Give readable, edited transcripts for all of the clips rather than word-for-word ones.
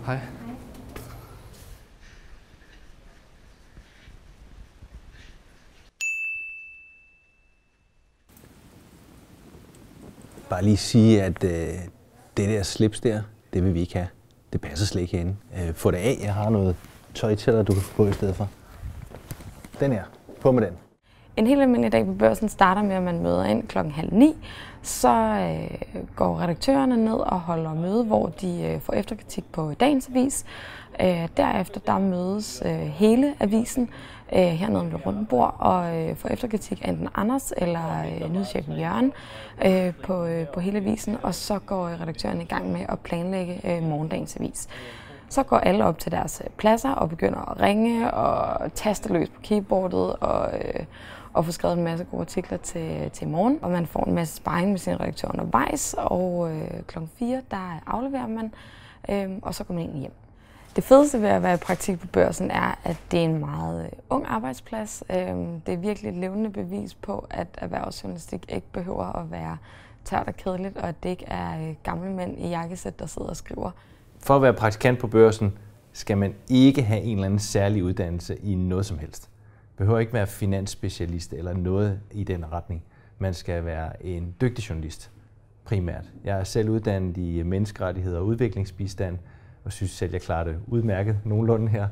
Hej. Bare lige sige, at det der slips der, det vil vi ikke have. Det passer slet ikke herinde. Få det af, jeg har noget tøj til dig, du kan få på i stedet for. Den her. På med den. En helt almindelig dag på Børsen starter med, at man møder ind 8:30. Så går redaktørerne ned og holder møde, hvor de får efterkritik på dagens avis. Derefter der mødes hele avisen hernede ved rundt bord og får efterkritik af enten Anders eller nyhedschefen Jørgen på hele avisen. Og så går redaktørerne i gang med at planlægge morgendagens avis. Så går alle op til deres pladser og begynder at ringe og taste løs på keyboardet og få skrevet en masse gode artikler til morgen. Og man får en masse sparring med sin redaktør undervejs, og 4:00 der afleverer man, og så går man egentlig hjem. Det fedeste ved at være i praktik på Børsen er, at det er en meget ung arbejdsplads. Det er virkelig et levende bevis på, at erhvervsjournalistik ikke behøver at være tørt og kedeligt, og at det ikke er gamle mænd i jakkesæt, der sidder og skriver. For at være praktikant på Børsen skal man ikke have en eller anden særlig uddannelse i noget som helst. Behøver ikke være finansspecialist eller noget i den retning. Man skal være en dygtig journalist, primært. Jeg er selv uddannet i menneskerettigheder og udviklingsbistand, og synes selv, jeg klarer det udmærket nogenlunde her.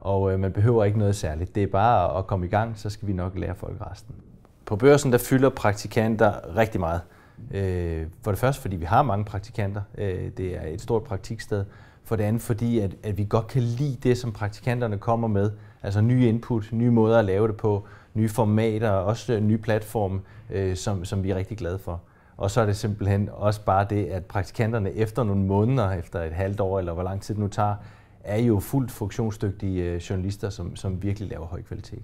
Og man behøver ikke noget særligt. Det er bare at komme i gang, så skal vi nok lære folk resten. På Børsen der fylder praktikanter rigtig meget. For det første, fordi vi har mange praktikanter. Det er et stort praktiksted. For det andet, fordi at vi godt kan lide det, som praktikanterne kommer med. Altså nye input, nye måder at lave det på, nye formater, også nye platforme, som vi er rigtig glade for. Og så er det simpelthen også bare det, at praktikanterne efter nogle måneder, efter et halvt år, eller hvor lang tid det nu tager, er jo fuldt funktionsdygtige journalister, som virkelig laver høj kvalitet.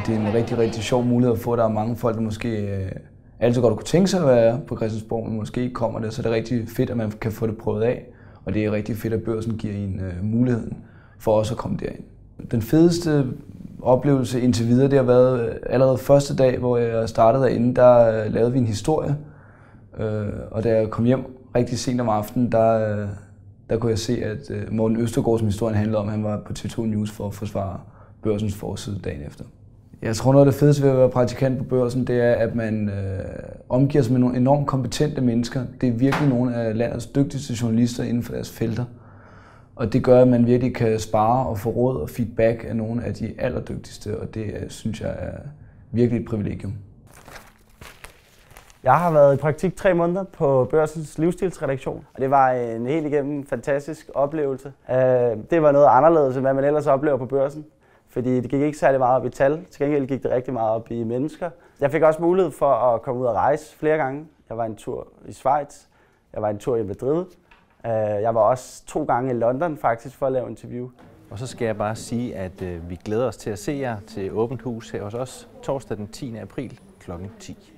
Det er en rigtig, rigtig sjov mulighed at få. Der er mange folk, der måske altid godt kunne tænke sig at være på Christiansborg, men måske ikke kommer det. Så det er rigtig fedt, at man kan få det prøvet af. Og det er rigtig fedt, at Børsen giver en muligheden for også at komme derind. Den fedeste oplevelse indtil videre, det har været allerede første dag, hvor jeg startede derinde, der lavede vi en historie. Og da jeg kom hjem rigtig sent om aftenen, der kunne jeg se, at Morten Østergaard, som historien handlede om, han var på TV2 News for at forsvare Børsens forside dagen efter. Jeg tror, noget af det fedeste ved at være praktikant på Børsen, det er, at man omgiver sig med nogle enormt kompetente mennesker. Det er virkelig nogle af landets dygtigste journalister inden for deres felter. Og det gør, at man virkelig kan spare og få råd og feedback af nogle af de allerdygtigste, og det synes jeg er virkelig et privilegium. Jeg har været i praktik 3 måneder på Børsens livsstilsredaktion, og det var en helt igennem fantastisk oplevelse. Det var noget anderledes, end hvad man ellers oplever på Børsen. Fordi det gik ikke særlig meget op i tal, til gengæld gik det rigtig meget op i mennesker. Jeg fik også mulighed for at komme ud og rejse flere gange. Jeg var en tur i Schweiz, jeg var en tur i Madrid. Jeg var også 2 gange i London faktisk for at lave interview. Og så skal jeg bare sige, at vi glæder os til at se jer til åbent hus her hos os torsdag den 10. april kl. 10.